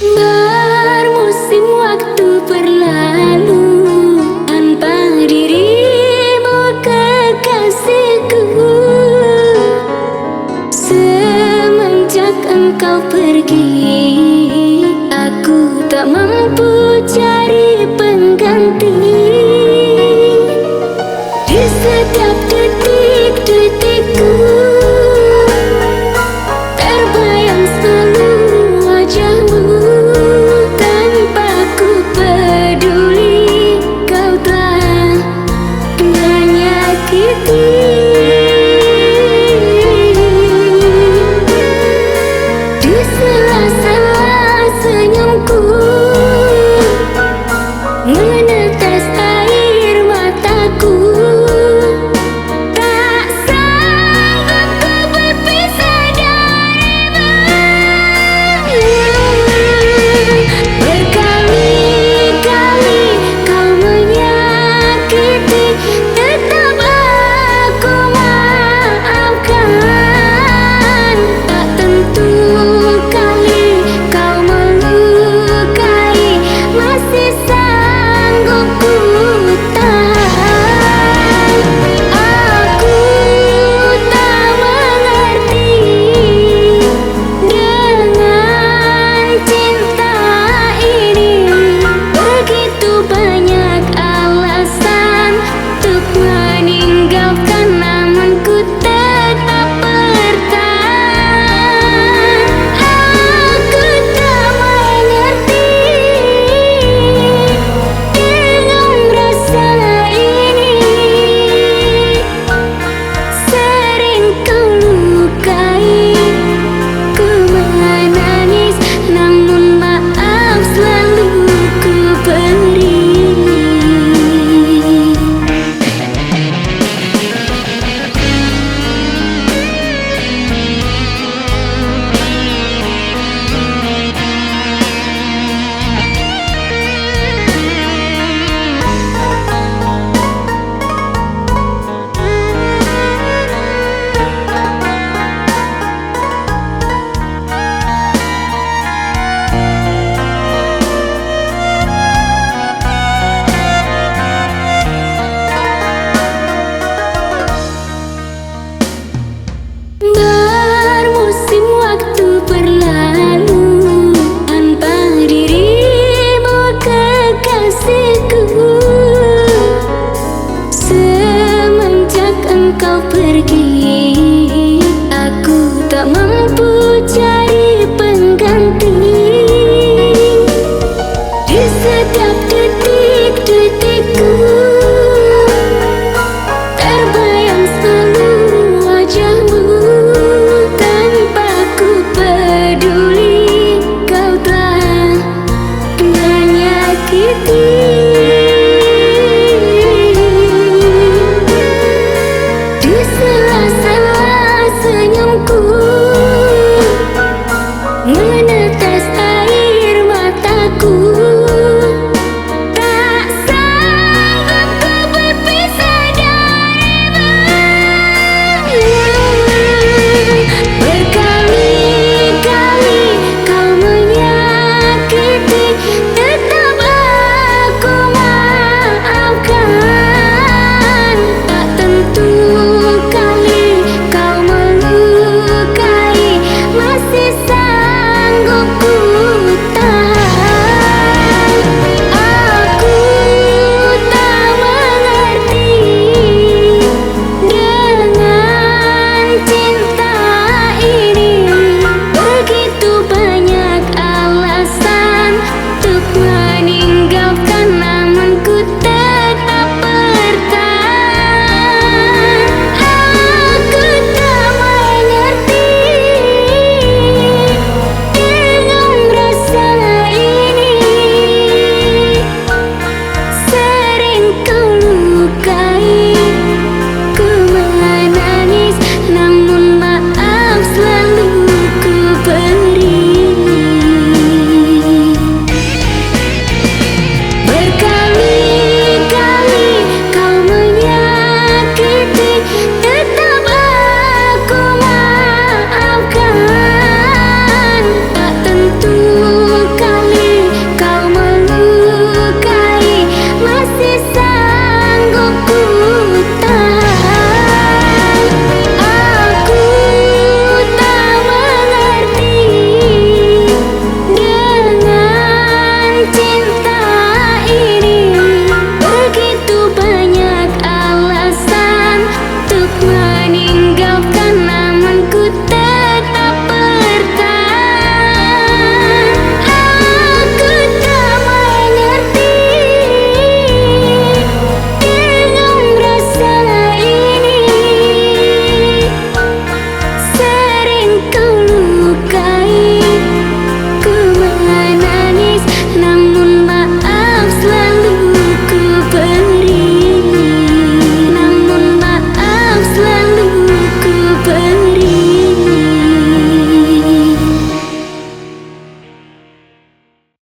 Bermusim waktu berlalu tanpa dirimu kekasihku. Semenjak engkau pergi, aku tak mampu cari pengganti. Di setiap detik-detikku terbayang selalu wajahmu. Tanpa ku peduli, kau telah menyakiti. Di sela-sela senyumku menetes air mataku. Tak sanggup ku berpisah darimu. Berkali-kali kau menyakiti, tetap aku maafkan. Tak tentu kali kau melukai, masih sanggup ku tahan. Aku tak mengerti dengan cinta ini. Begitu banyak alasan untuk meninggalkan, namun ku tetap bertahan. Aku tak mengerti dengan rasa ini. Sering kau lukai, ku menangis, namun maaf selalu ku beri. Bermusim waktu berlalu tanpa dirimu kekasihku. Semenjak engkau pergi, aku tak mampu